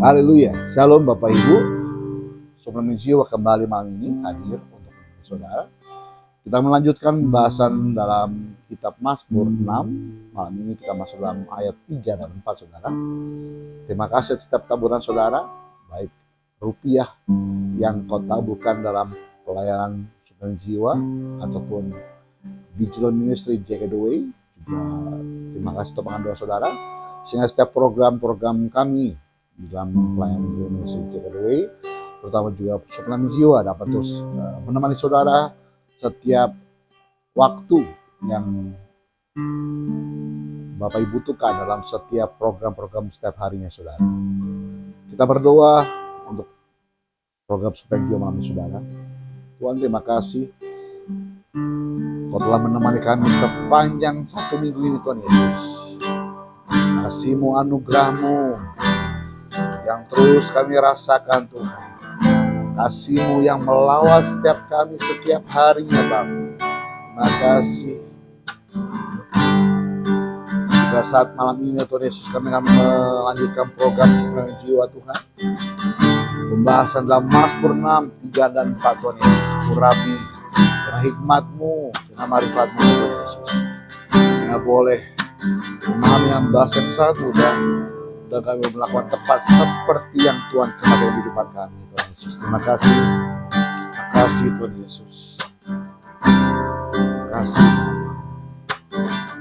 Haleluya. Shalom Bapak Ibu. Suplemen Jiwa kembali malam ini hadir untuk saudara. Kita melanjutkan pembahasan dalam kitab Mazmur 6. Malam ini kita masuk dalam ayat 3 dan 4 saudara. Terima kasih setiap taburan saudara, baik rupiah yang kau taburkan dalam pelayanan Suplemen Jiwa ataupun Digital Ministry Jack Away. Juga terima kasih untuk pengaduan saudara, sehingga setiap program-program kami dalam pelayanan Indonesia Jack Away, terutama juga Suplemen Jiwa, dapat terus menemani saudara setiap waktu yang Bapak Ibu butuhkan dalam setiap program-program setiap harinya saudara. Kita berdoa untuk program Suplemen Jiwa malam ini saudara. Tuhan, terima kasih Kau telah menemani kami sepanjang satu minggu ini Tuhan Yesus. Kasih-Mu, anugerah-Mu yang terus kami rasakan Tuhan. Kasih-Mu yang melawat setiap kami setiap harinya Bapa. Terima kasih. Pada saat malam ini Tuhan Yesus, kami akan melanjutkan program Suplemen Jiwa Tuhan. Pembahasan dalam Mazmur 6, 3 dan 4 Tuhan Yesus. Urapi dengan hikmat-Mu, dengan marifat-Mu Tuhan Yesus. Sehingga boleh memahami yang bahasa yang sangat mudah dan kami melakukan tepat seperti yang Tuhan kehendaki dalam kehidupan kami Tuhan Yesus. Terima kasih. Terima kasih Tuhan Yesus. Terima kasih.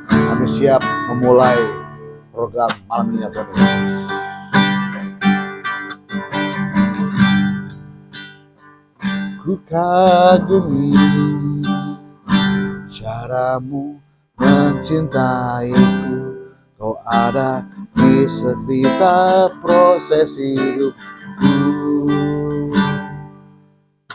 Kami siap memulai program malam ini Tuhan Yesus. Ku kagumi cara-Mu mencintaiku. Kau ada di setiap proses hidupku.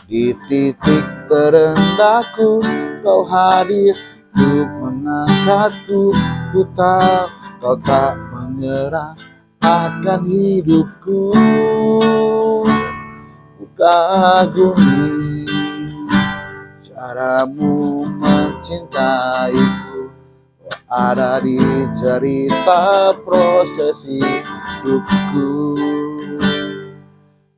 Di titik terendahku Kau hadir untuk mengangkatku. Ku tahu Kau tak menyerah akan hidupku. Ku kagumi cara-Mu mencintaiku. Ada di cerita proses hidupku.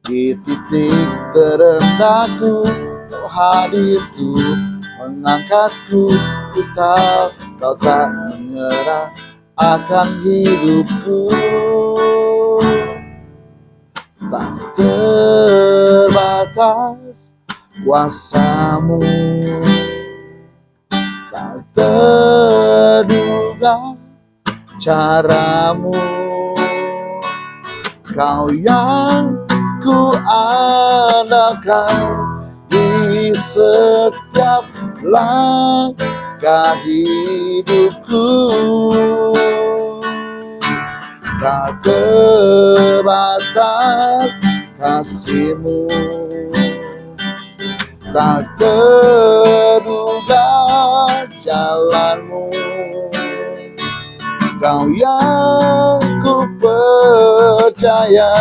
Di titik terendahku Kau hadir untuk mengangkatku. Ku tahu Kau tak menyerah akan hidupku. Tak terbatas kuasa-Mu, tak terduga cara-Mu. Kau yang ku andalkan di setiap langkah hidupku. Tak terbatas kasih-Mu, tak terduga jalan-Mu. Kau yang ku percaya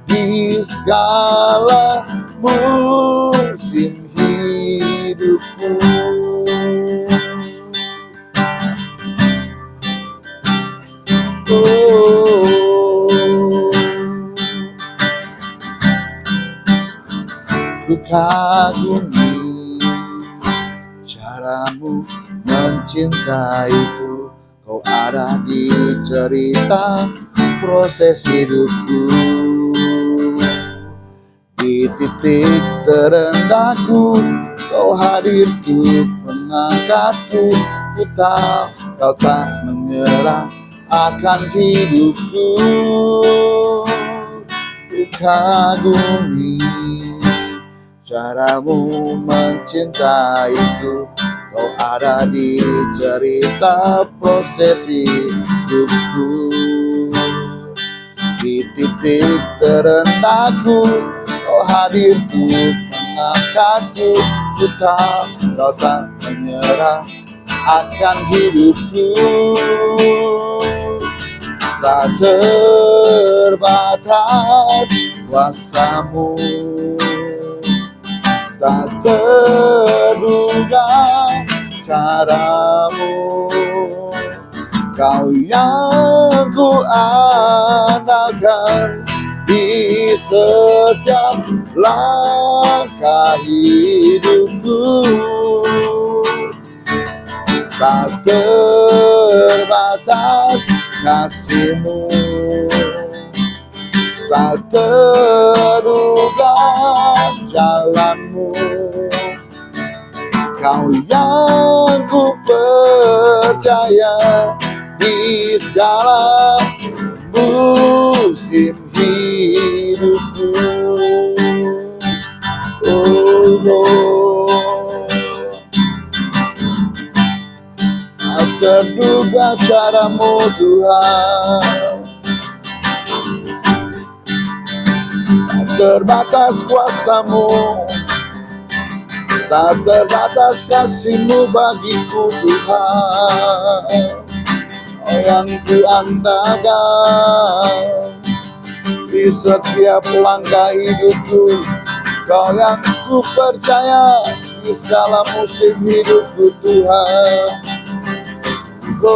di segala musim hidupku. Ku kagumi cara-Mu mencintaiku. Kau ada di cerita proses hidupku. Di titik terendahku Kau hadir untuk mengangkatku. Ku tahu Kau tak menyerah akan hidupku. Ku kagumi cara-Mu mencintaiku. Kau ada di cerita proses hidupku. Di titik terendahku Kau hadir untuk mengangkatku. Ku tahu Kau tak menyerah akan hidupku. Tak terbatas kuasa-Mu, tak terduga cara-Mu. Kau yang ku andalkan di setiap langkah hidupku. Tak terbatas kasih-Mu, tak terduga jalan-Mu. Kau yang ku percaya di segala musim hidupku. Tak terduga cara-Mu Tuhan, tak terbatas kuasa-Mu, tak terbatas kasih-Mu bagiku Tuhan. Kau yang ku andalkan di setiap langkah hidupku, Kau yang ku percaya di segala musim hidupku Tuhan. Ku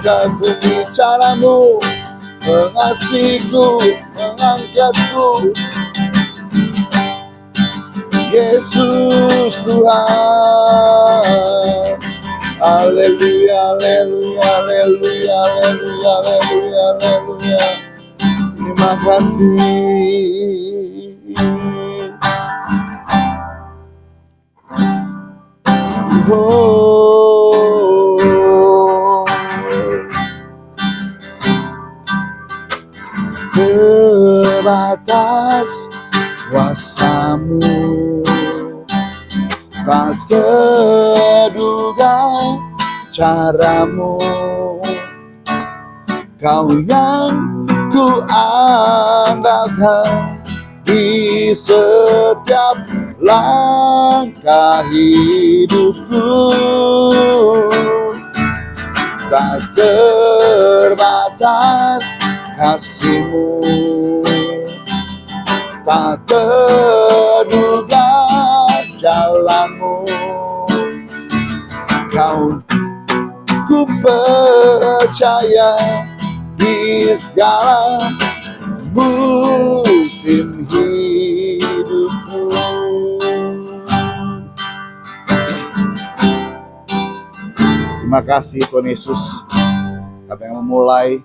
kagumi cara-Mu, mengasihiku, mengangkatku, Yesus Tuhan. Haleluya, haleluya, haleluya, haleluya, haleluya, haleluya. Terima kasih. Terbatas kuasa-Mu, tak terduga cara-Mu. Kau yang ku andalkan di setiap langkah hidupku. Tak terbatas kasih-Mu, tak terduga jalan-Mu. Kau ku percaya di segala musim hidupku. Terima kasih Tuhan Yesus. Kami yang memulai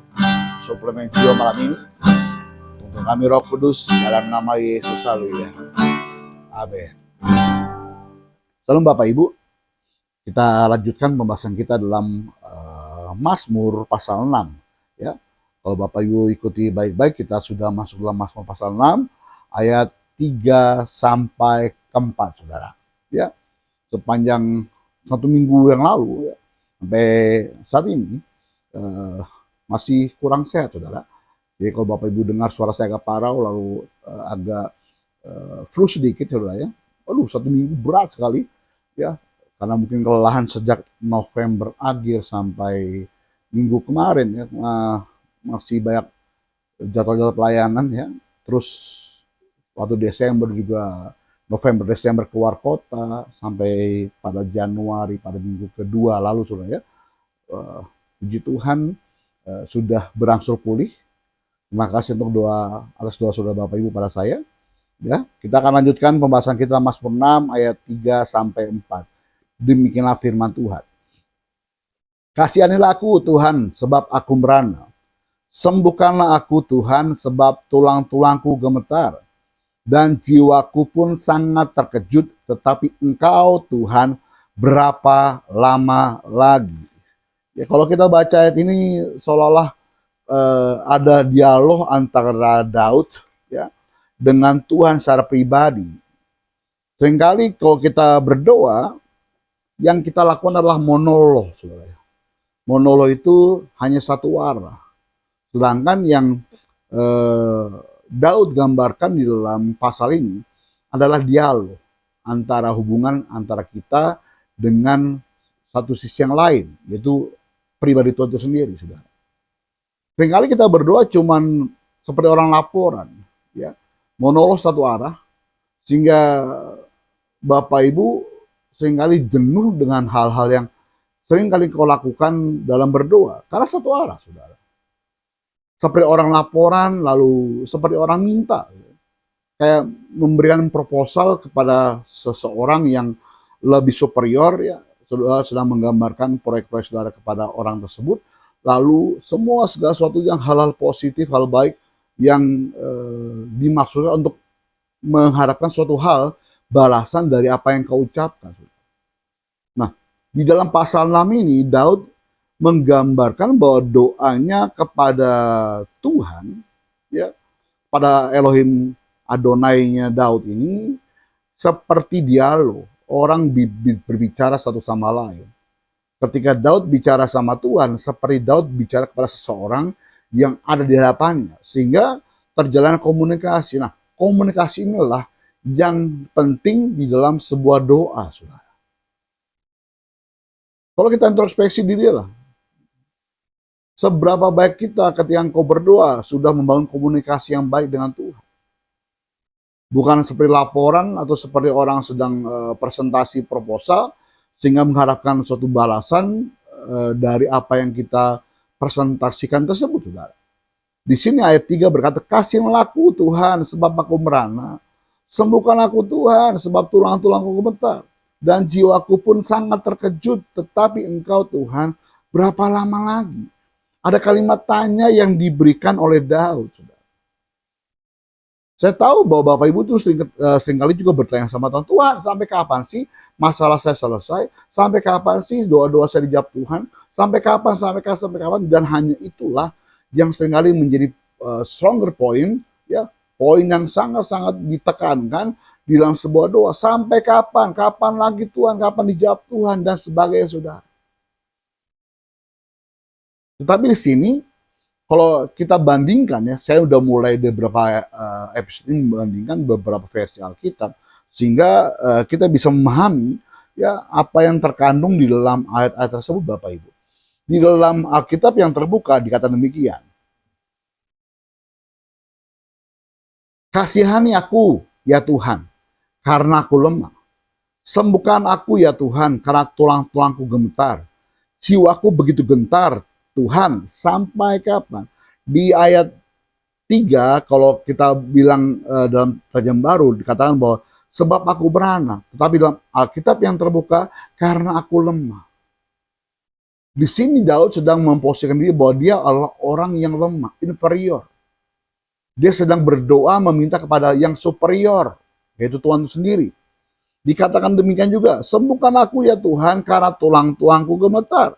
suplemen jiwa malam ini. Untuk kami Roh Kudus dalam nama Yesus, haleluya. Amin. Salam Bapak Ibu. Kita lanjutkan pembahasan kita dalam Mazmur pasal 6 ya. Kalau Bapak Ibu ikuti baik-baik, kita sudah masuk dalam Mazmur pasal 6 ayat 3 sampai ke 4 Saudara. Ya. Sepanjang satu minggu yang lalu ya, sampai saat ini masih kurang sehat Saudara. Jadi kalau Bapak Ibu dengar suara saya agak parau lalu agak flu sedikit Saudara ya. Aduh, satu minggu berat sekali ya. Karena mungkin kelelahan sejak November akhir sampai minggu kemarin ya, masih banyak jadwal-jadwal pelayanan ya. Terus waktu Desember juga, November Desember keluar kota sampai pada Januari pada minggu kedua lalu Saudara ya. Puji Tuhan sudah berangsur pulih. Terima kasih untuk doa atas doa Saudara Bapak Ibu pada saya. Ya, kita akan lanjutkan pembahasan kita Mazmur 6 ayat 3 sampai 4. Demikianlah firman Tuhan. Kasihanilah aku Tuhan, sebab aku merana. Sembuhkanlah aku Tuhan, sebab tulang-tulangku gemetar. Dan jiwaku pun sangat terkejut, tetapi Engkau Tuhan berapa lama lagi? Ya, kalau kita baca ayat ini seolah-olah ada dialog antara Daud ya, dengan Tuhan secara pribadi. Seringkali kalau kita berdoa, yang kita lakukan adalah monolog, Saudara. Monolog itu hanya satu arah. Sedangkan yang Daud gambarkan di dalam pasal ini adalah dialog antara hubungan antara kita dengan satu sisi yang lain, yaitu pribadi Tuhan itu sendiri, Saudara. Seringkali kita berdoa cuman seperti orang laporan, ya, monolog satu arah, sehingga Bapak Ibu seringkali jenuh dengan hal-hal yang sering kali kau lakukan dalam berdoa? Karena satu arah, saudara. Seperti orang laporan, lalu seperti orang minta. Kayak memberikan proposal kepada seseorang yang lebih superior, ya. Saudara sedang menggambarkan proyek-proyek saudara kepada orang tersebut. Lalu semua segala sesuatu yang hal-hal positif, hal baik yang dimaksudkan untuk mengharapkan suatu hal balasan dari apa yang kau ucapkan. Nah, di dalam pasal 6 ini Daud menggambarkan bahwa doanya kepada Tuhan, ya, pada Elohim Adonai-nya Daud ini seperti dialog, orang berbicara satu sama lain. Ketika Daud bicara sama Tuhan, seperti Daud bicara kepada seseorang yang ada di hadapannya, sehingga terjalin komunikasi. Nah, komunikasi inilah yang penting di dalam sebuah doa, saudara. Kalau kita introspeksi diri lah, seberapa baik kita ketika engkau berdoa sudah membangun komunikasi yang baik dengan Tuhan. Bukan seperti laporan atau seperti orang sedang presentasi proposal, sehingga mengharapkan suatu balasan dari apa yang kita presentasikan tersebut, saudara. Di sini ayat 3 berkata, kasihlah aku Tuhan sebab aku merana, sembuhkan aku Tuhan sebab tulang-tulangku gemetar, dan jiwaku pun sangat terkejut, tetapi Engkau Tuhan berapa lama lagi? Ada kalimat tanya yang diberikan oleh Daud, saudara. Saya tahu bahwa Bapak Ibu tuh seringkali juga bertanya sama Tuhan, Tuhan sampai kapan sih masalah saya selesai? Sampai kapan sih doa-doa saya dijawab Tuhan? Sampai kapan, sampai kapan? Dan hanya itulah yang seringkali menjadi stronger point, ya, poin yang sangat-sangat ditekankan di dalam sebuah doa. Sampai kapan? Kapan lagi Tuhan? Kapan dijawab Tuhan? Dan sebagainya, saudara. Tetapi di sini, kalau kita bandingkan, ya, saya udah mulai di beberapa episode ini membandingkan beberapa versi Alkitab, sehingga kita bisa memahami, ya, apa yang terkandung di dalam ayat-ayat tersebut, Bapak Ibu. Di dalam Alkitab yang terbuka dikatakan demikian. Kasihani aku, ya Tuhan, karena aku lemah. Sembuhkan aku, ya Tuhan, karena tulang-tulangku gemetar. Jiwaku begitu gentar, Tuhan, sampai kapan? Di ayat 3, kalau kita bilang dalam terjemahan baru, dikatakan bahwa sebab aku merana. Tetapi dalam Alkitab yang terbuka, karena aku lemah. Di sini Daud sedang memposisikan diri bahwa dia adalah orang yang lemah, inferior. Dia sedang berdoa meminta kepada yang superior, yaitu Tuhan itu sendiri. Dikatakan demikian juga, sembuhkan aku ya Tuhan, karena tulang-tulangku gemetar.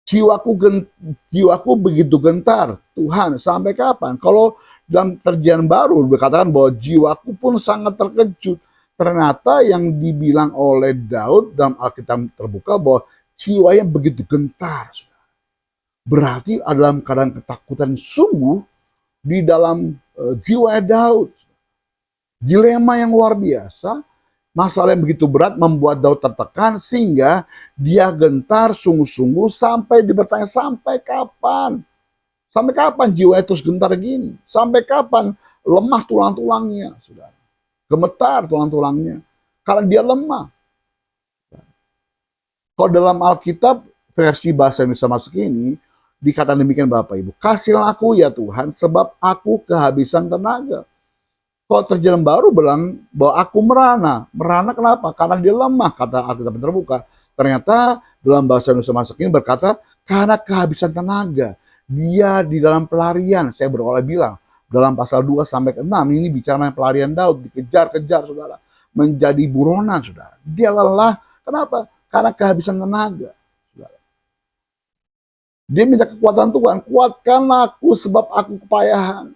Jiwaku begitu gentar, Tuhan, sampai kapan? Kalau dalam terjemahan baru dikatakan bahwa jiwaku pun sangat terkejut. Ternyata yang dibilang oleh Daud dalam Alkitab terbuka bahwa jiwanya begitu gentar. Berarti dalam keadaan ketakutan sungguh di dalam jiwa Daud. Dilema yang luar biasa. Masalah yang begitu berat membuat Daud tertekan sehingga dia gentar sungguh-sungguh sampai bertanya, sampai kapan? Sampai kapan jiwa itu gentar gini? Sampai kapan lemah tulang-tulangnya, saudara? Gemetar tulang-tulangnya. Karena dia lemah. Kalau dalam Alkitab versi bahasa Indonesia masuk ini, dikatakan demikian Bapak Ibu. Kasihlah aku ya Tuhan sebab aku kehabisan tenaga. Kalau terjemahan baru bilang bahwa aku merana. Merana kenapa? Karena dia lemah, kata Alkitab terbuka. Ternyata dalam bahasa Indonesia masuk ini berkata, karena kehabisan tenaga. Dia di dalam pelarian. Saya berulang bilang, dalam pasal 2 sampai 6 ini bicara pelarian Daud. Dikejar-kejar, saudara. Menjadi buronan, saudara. Dia lelah. Kenapa? Karena kehabisan tenaga. Saudara. Dia minta kekuatan Tuhan. Kuatkanlah aku sebab aku kepayahan.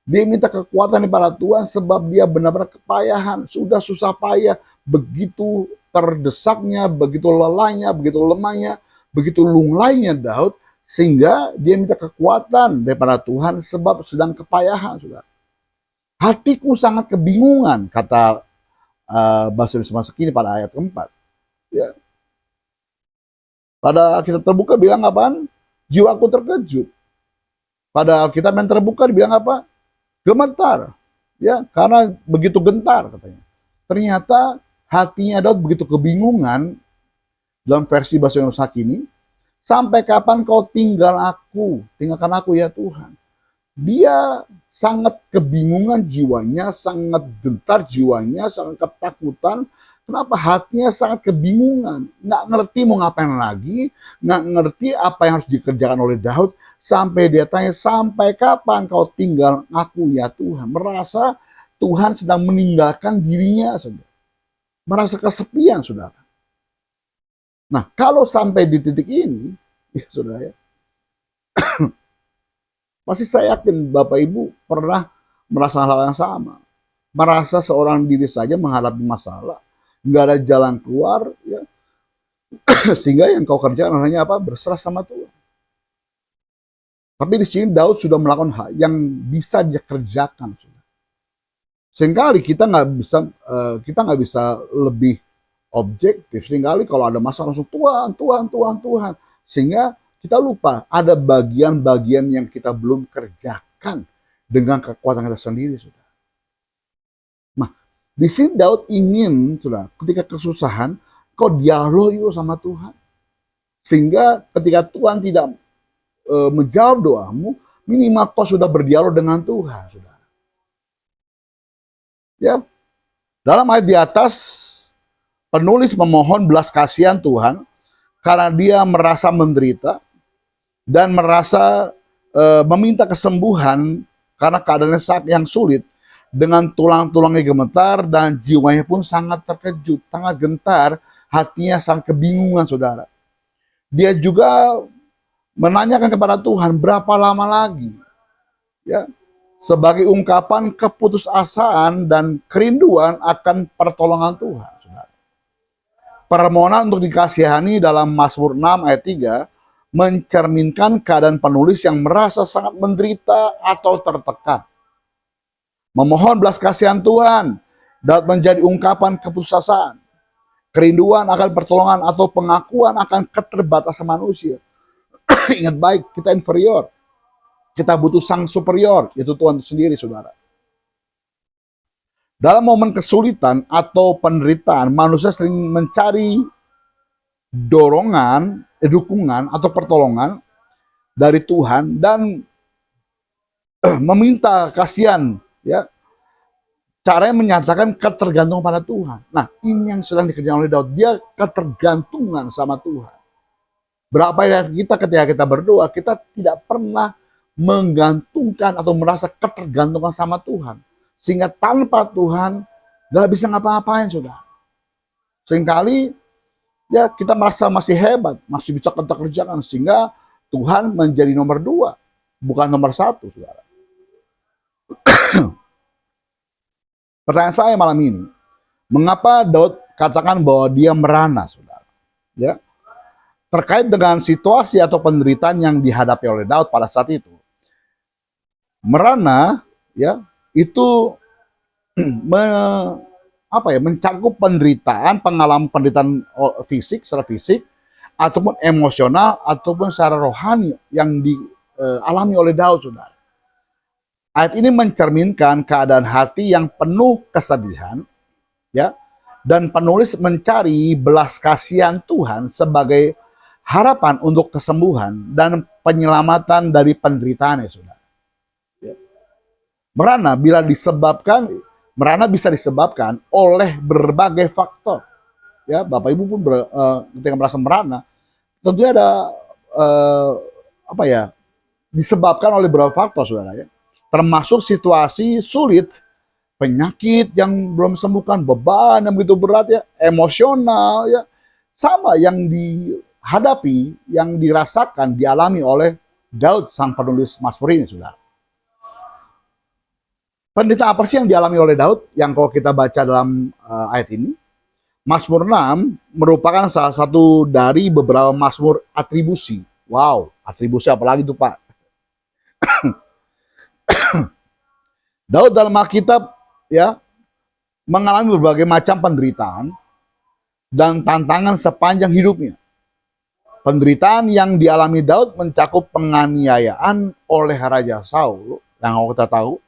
Dia minta kekuatan kepada Tuhan sebab dia benar-benar kepayahan. Sudah susah payah, begitu terdesaknya, begitu lelahnya, begitu lemahnya, begitu lunglainya Daud. Sehingga dia minta kekuatan daripada Tuhan sebab sedang kepayahan. Saudara. Hatiku sangat kebingungan, kata bahasa Indonesia ini pada ayat keempat. Ya. Pada Alkitab terbuka bilang apaan? Jiwaku terkejut. Pada Alkitab yang terbuka dibilang apa? Gemetar, ya, karena begitu gentar katanya. Ternyata hatinya Daud begitu kebingungan dalam versi bahasa Indonesia kini, sampai kapan kau tinggalkan aku ya Tuhan. Dia sangat kebingungan jiwanya, sangat gentar jiwanya, sangat ketakutan. Kenapa? Hatinya sangat kebingungan, nggak ngerti mau ngapain lagi, nggak ngerti apa yang harus dikerjakan oleh Daud, sampai dia tanya, sampai kapan kau tinggal aku ya Tuhan. Merasa Tuhan sedang meninggalkan dirinya, saudara. Merasa kesepian, saudara. Nah, kalau sampai di titik ini, ya saudara ya, pasti saya yakin Bapak Ibu pernah merasa hal yang sama. Merasa seorang diri saja menghadapi masalah, nggak ada jalan keluar, ya. Sehingga yang kau kerjakan hanya apa? Berserah sama Tuhan. Tapi di sini Daud sudah melakukan hal yang bisa dia kerjakan. Seringkali kita nggak bisa lebih objektif. Seringkali kalau ada masalah langsung Tuhan. Sehingga kita lupa ada bagian-bagian yang kita belum kerjakan dengan kekuatan kita sendiri, sudah. Nah, di sini Daud ingin, sudah, ketika kesusahan, kau dialog yuk sama Tuhan. Sehingga ketika Tuhan tidak menjawab doamu, minimal kau sudah berdialog dengan Tuhan, sudah. Ya, dalam ayat di atas, penulis memohon belas kasihan Tuhan karena dia merasa menderita dan merasa meminta kesembuhan karena keadaannya saat yang sulit, dengan tulang-tulangnya gemetar dan jiwanya pun sangat terkejut, sangat gentar, hatinya sangat kebingungan, saudara. Dia juga menanyakan kepada Tuhan, berapa lama lagi? Ya, sebagai ungkapan keputusasaan dan kerinduan akan pertolongan Tuhan. Permohonan untuk dikasihani dalam Mazmur 6 ayat 3 mencerminkan keadaan penulis yang merasa sangat menderita atau tertekan. Memohon belas kasihan Tuhan dapat menjadi ungkapan keputusasaan, kerinduan akan pertolongan atau pengakuan akan keterbatasan manusia. Ingat baik, kita inferior. Kita butuh sang superior, yaitu Tuhan sendiri, saudara. Dalam momen kesulitan atau penderitaan, manusia sering mencari dorongan, dukungan atau pertolongan dari Tuhan dan meminta kasihan, ya. Caranya menyatakan ketergantungan pada Tuhan. Nah, ini yang sedang dikerjakan oleh Daud. Dia ketergantungan sama Tuhan. Berapa ya kita ketika kita berdoa, kita tidak pernah menggantungkan atau merasa ketergantungan sama Tuhan. Sehingga tanpa Tuhan gak bisa ngapa-ngapain, saudara. Seringkali ya kita merasa masih hebat, masih bisa kita kerjakan. Sehingga Tuhan menjadi nomor 2, bukan nomor 1, saudara. Pertanyaan saya malam ini, mengapa Daud katakan bahwa dia merana, saudara? Ya, terkait dengan situasi atau penderitaan yang dihadapi oleh Daud pada saat itu. Merana, ya, itu mencakup penderitaan, pengalaman penderitaan fisik, secara fisik, ataupun emosional, ataupun secara rohani yang dialami oleh Daud, saudara. Ayat ini mencerminkan keadaan hati yang penuh kesedihan, ya, dan penulis mencari belas kasihan Tuhan sebagai harapan untuk kesembuhan dan penyelamatan dari penderitaannya, saudara. Ya. Merana bisa disebabkan oleh berbagai faktor. Ya, Bapak Ibu pun ketika merasa merana, tentunya ada disebabkan oleh beberapa faktor, saudara, ya. Termasuk situasi sulit, penyakit yang belum sembuhkan, beban yang begitu berat, ya, emosional, ya, sama yang dihadapi, yang dirasakan, dialami oleh Daud sang penulis Mazmur ini, saudara. Penderitaan apa sih yang dialami oleh Daud yang kalau kita baca dalam ayat ini? Mazmur 6 merupakan salah satu dari beberapa mazmur atribusi. Wow, atribusi apalagi itu, Pak? Daud dalam Alkitab, ya, mengalami berbagai macam penderitaan dan tantangan sepanjang hidupnya. Penderitaan yang dialami Daud mencakup penganiayaan oleh Raja Saul, yang kita tahu,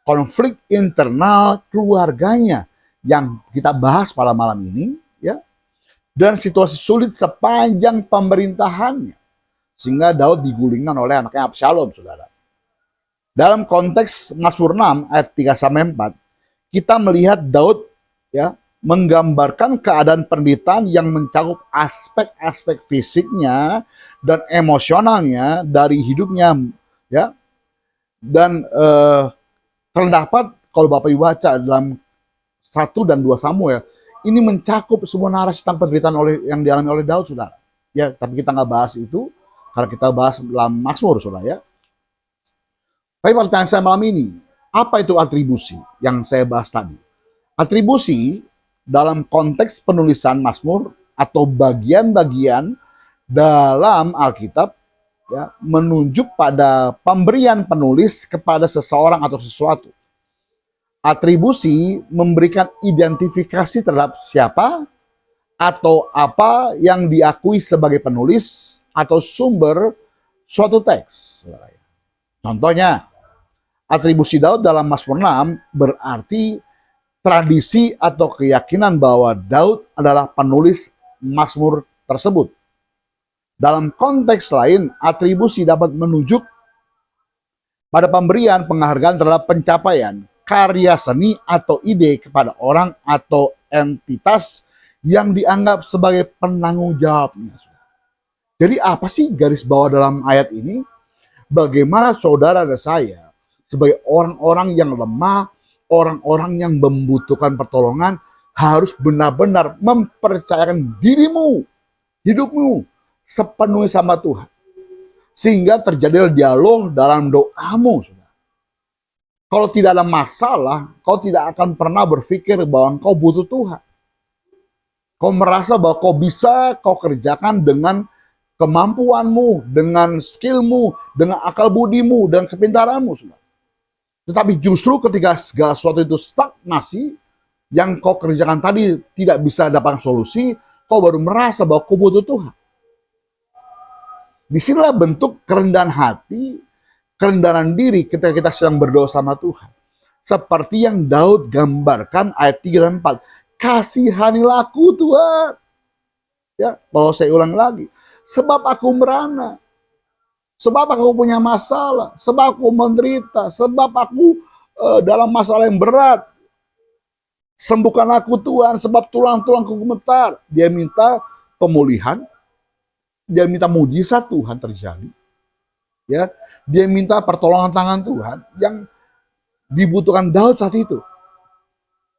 konflik internal keluarganya yang kita bahas pada malam ini, ya, dan situasi sulit sepanjang pemerintahannya. Sehingga Daud digulingkan oleh anaknya Absalom, saudara. Dalam konteks Mazmur 6 ayat 3-4, kita melihat Daud ya menggambarkan keadaan penderitaan yang mencakup aspek-aspek fisiknya dan emosionalnya dari hidupnya, ya. Dan terdapat kalau Bapak Ibu baca dalam 1 dan 2 Samuel, ini mencakup semua narasi tentang penderitaan yang dialami oleh Daud, saudara. Ya, tapi kita nggak bahas itu karena kita bahas dalam Mazmur, saudara, ya. Tapi pertanyaan saya malam ini, apa itu atribusi yang saya bahas tadi? Atribusi dalam konteks penulisan Mazmur atau bagian-bagian dalam Alkitab ya, menunjuk pada pemberian penulis kepada seseorang atau sesuatu. Atribusi memberikan identifikasi terhadap siapa atau apa yang diakui sebagai penulis atau sumber suatu teks. Contohnya, atribusi Daud dalam Mazmur 6 berarti tradisi atau keyakinan bahwa Daud adalah penulis Mazmur tersebut. Dalam konteks lain, atribusi dapat menunjuk pada pemberian penghargaan terhadap pencapaian karya seni atau ide kepada orang atau entitas yang dianggap sebagai penanggung jawabnya. Jadi apa sih garis bawah dalam ayat ini? Bagaimana saudara dan saya sebagai orang-orang yang lemah, orang-orang yang membutuhkan pertolongan, harus benar-benar mempercayakan dirimu, hidupmu, sepenuhnya sama Tuhan. Sehingga terjadi dialog dalam doamu. Kalau tidak ada masalah, kau tidak akan pernah berpikir bahwa kau butuh Tuhan. Kau merasa bahwa kau bisa kau kerjakan dengan kemampuanmu, dengan skillmu, dengan akal budimu, dengan kepintaranmu. Tetapi justru ketika segala sesuatu itu stagnasi, yang kau kerjakan tadi tidak bisa dapat solusi, kau baru merasa bahwa kau butuh Tuhan. Disinilah bentuk kerendahan hati, kerendahan diri ketika kita sedang berdoa sama Tuhan. Seperti yang Daud gambarkan ayat 3 dan 4. Kasihanilah aku Tuhan. Ya, kalau saya ulang lagi. Sebab aku merana. Sebab aku punya masalah. Sebab aku menderita. Sebab aku dalam masalah yang berat. Sembuhkan aku Tuhan. Sebab tulang-tulangku gemetar. Dia minta pemulihan. Dia minta mujizat Tuhan terjadi. Ya, dia minta pertolongan tangan Tuhan yang dibutuhkan Daud saat itu.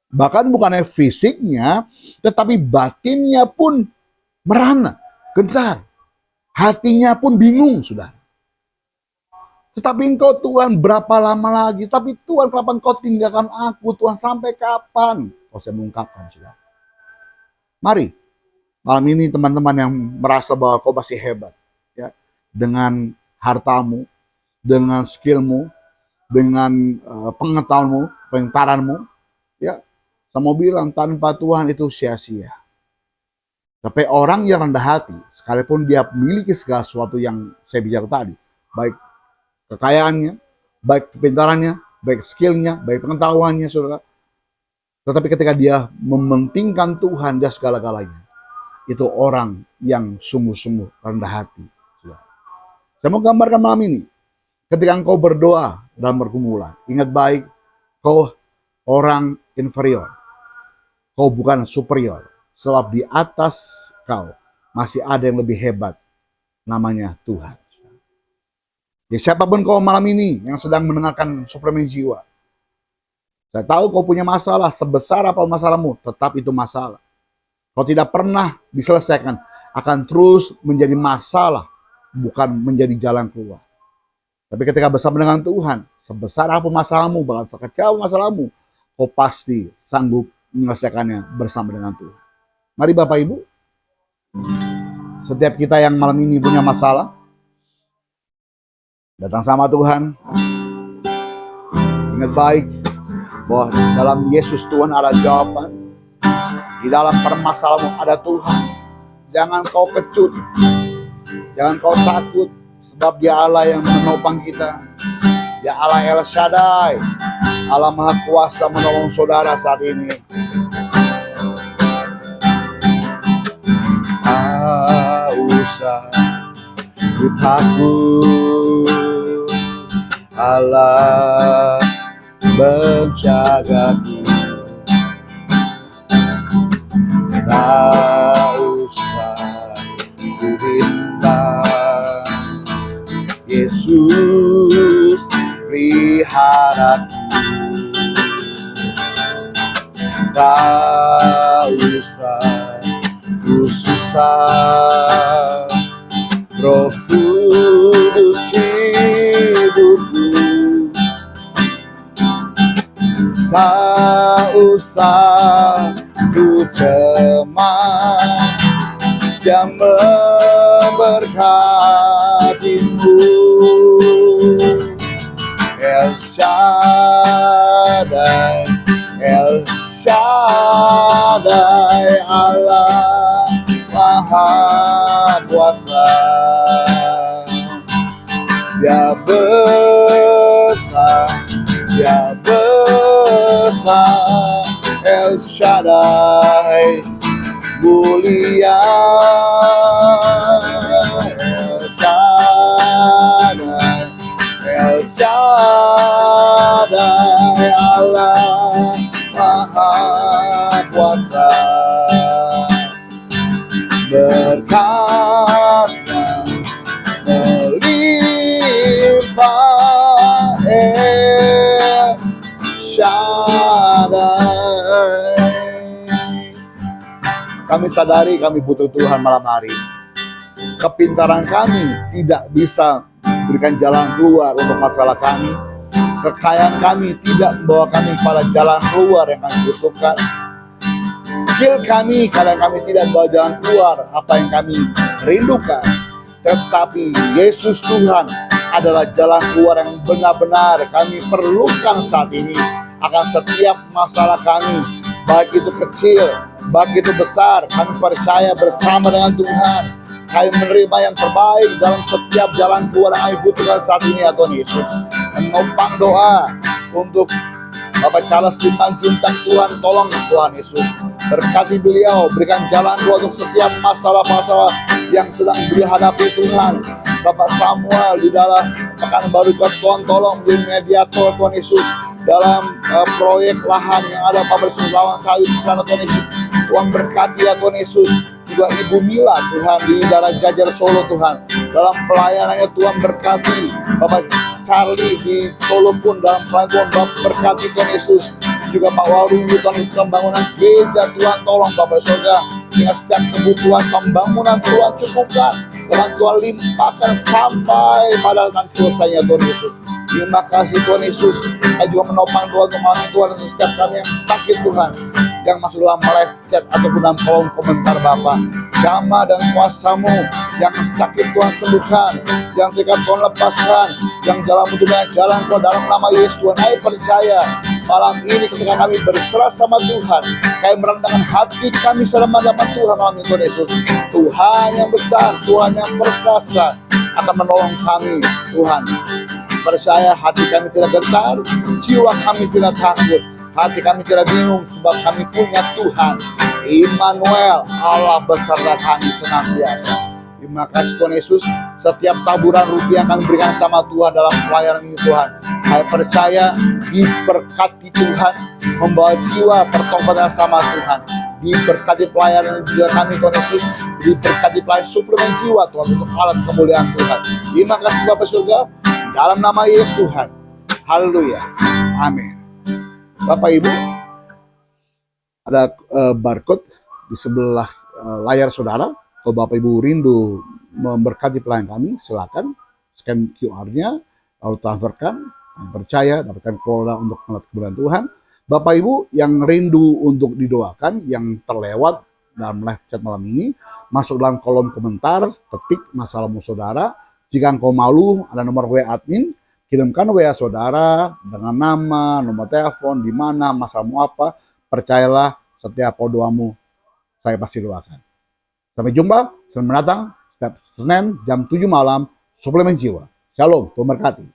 Bahkan bukannya fisiknya, tetapi batinnya pun merana, gentar. Hatinya pun bingung, sudah. Tetapi engkau Tuhan berapa lama lagi? Tapi Tuhan kapan kau tinggalkan aku? Tuhan sampai kapan? Kau saya mengungkapkan, sudah. Mari, malam ini teman-teman yang merasa bahwa kau masih hebat. Ya, dengan hartamu, dengan skillmu, dengan pengetahuanmu, pengetaranmu, ya, saya mau bilang tanpa Tuhan itu sia-sia. Tapi orang yang rendah hati, sekalipun dia memiliki segala sesuatu yang saya bicara tadi, baik kekayaannya, baik kepintarannya, baik skillnya, baik pengetahuannya, saudara. Tetapi ketika dia mementingkan Tuhan dan segala-galanya, itu orang yang sungguh-sungguh rendah hati. Saudara. Saya mau gambarkan malam ini, ketika engkau berdoa dalam pergumulan, ingat baik, kau orang inferior, kau bukan superior. Sebab di atas kau masih ada yang lebih hebat, namanya Tuhan. Ya, siapapun kau malam ini yang sedang mendengarkan suplemen jiwa, saya tahu kau punya masalah, sebesar apa masalahmu, tetap itu masalah. Kau tidak pernah diselesaikan, akan terus menjadi masalah, bukan menjadi jalan keluar. Tapi ketika bersama dengan Tuhan, sebesar apa masalahmu, bahkan sekecil masalahmu, kau pasti sanggup menyelesaikannya bersama dengan Tuhan. Mari Bapak Ibu, setiap kita yang malam ini punya masalah, datang sama Tuhan. Ingat baik bahwa dalam Yesus Tuhan ada jawaban. Di dalam permasalahanmu ada Tuhan. Jangan kau kecut, jangan kau takut, sebab Dia Allah yang menopang kita. Dia Allah El Shaddai, Allah Maha Kuasa menolong saudara saat ini. Ku takut Allah menjagaku. Tak usah ku minta, Yesus peliharaku. Tak usah ku susah, Roh Kudus hidupku. Tak usah ku cemas, Dia memberkatimu. El Shaddai, El Shaddai, Allah Maha Kuasa. Dia besar, Dia besar, El Shaddai mulia. El Shaddai, El Shaddai, Allah Maha Kuasa. Berkatnya melimpah, El Shaddai. Kami sadari kami butuh Tuhan malam hari. Kepintaran kami tidak bisa berikan jalan keluar untuk masalah kami. Kekayaan kami tidak membawa kami pada jalan keluar yang kami butuhkan. Skill kami kadang kami tidak membawa jalan keluar apa yang kami rindukan. Tetapi Yesus Tuhan adalah jalan keluar yang benar-benar kami perlukan saat ini akan setiap masalah kami, baik itu kecil, baik itu besar. Kami percaya bersama dengan Tuhan kami menerima yang terbaik dalam setiap jalan keluar yang kami butuhkan saat ini ya Tuhan Yesus. Menopang doa untuk Bapak Charles Simanjuntak, Tuhan tolong Tuhan Yesus, berkati beliau, berikan jalan keluar untuk setiap masalah-masalah yang sedang beliau hadapi Tuhan. Bapak Samuel di dalam Pekanbaru, Tuhan tolong menjadi mediator Tuhan Yesus dalam proyek lahan yang ada Pak Lawan Sawit di sana Tuhan Yesus. Tuhan berkati ya Tuhan Yesus. Juga Ibu Mila Tuhan di daerah Jajar Solo Tuhan, dalam pelayanannya Tuhan berkati. Bapak Charlie di Solo pun dalam pelayanan Tuhan berkati Tuhan Yesus. Juga Pak Warungi Tuhan pembangunan gereja Tuhan tolong Bapak Surga, sehingga setiap kebutuhan pembangunan Tuhan cukupkan, Tuhan limpahkan sampai pada akan selesainya Tuhan Yesus. Terima kasih Tuhan Yesus. Saya juga menopang Tuhan untuk Tuhan untuk setiap kami yang sakit Tuhan, yang masuk dalam live chat ataupun dalam kolom komentar Bapak. Jama dan kuasa-Mu, yang sakit Tuhan sembuhkan, yang terikat Tuhan lepaskan, yang jalan butuhnya jalan keluar dalam nama Yesus Tuhan. Saya percaya malam ini ketika kami berserah sama Tuhan, kami merendahkan hati kami dalam hadapan Tuhan malam ini Tuhan Yesus. Tuhan yang besar, Tuhan yang perkasa akan menolong kami Tuhan. Percaya hati kami tidak gentar, jiwa kami tidak takut, hati kami tidak bingung, sebab kami punya Tuhan Immanuel, Allah beserta kami senantiasa. Terima kasih Tuhan Yesus. Setiap taburan rupiah yang kami berikan sama Tuhan dalam pelayanan ini Tuhan, saya percaya diberkati Tuhan, membawa jiwa pertobatan sama Tuhan. Diberkati pelayanan juga kami Tuhan Yesus, diberkati pelayanan suplemen jiwa Tuhan untuk alat kemuliaan Tuhan. Terima kasih Bapak Surga, dalam nama Yesus Tuhan. Haleluya. Amin. Bapak Ibu, ada barcode di sebelah layar saudara. Kalau Bapak Ibu rindu memberkati pelayan kami, silakan scan QR-nya lalu transferkan. Kami percaya dapatkan kelola untuk melihat kemuliaan Tuhan. Bapak Ibu yang rindu untuk didoakan, yang terlewat dalam live chat malam ini, masuk dalam kolom komentar, ketik masalahmu saudara. Jika engkau malu, ada nomor WA admin, kirimkan WA saudara dengan nama, nomor telepon, di mana, masalahmu apa. Percayalah, setiap doamu saya pasti doakan. Sampai jumpa Senin mendatang, setiap Senin jam 7 malam, suplemen jiwa. Shalom, Tuhan berkati.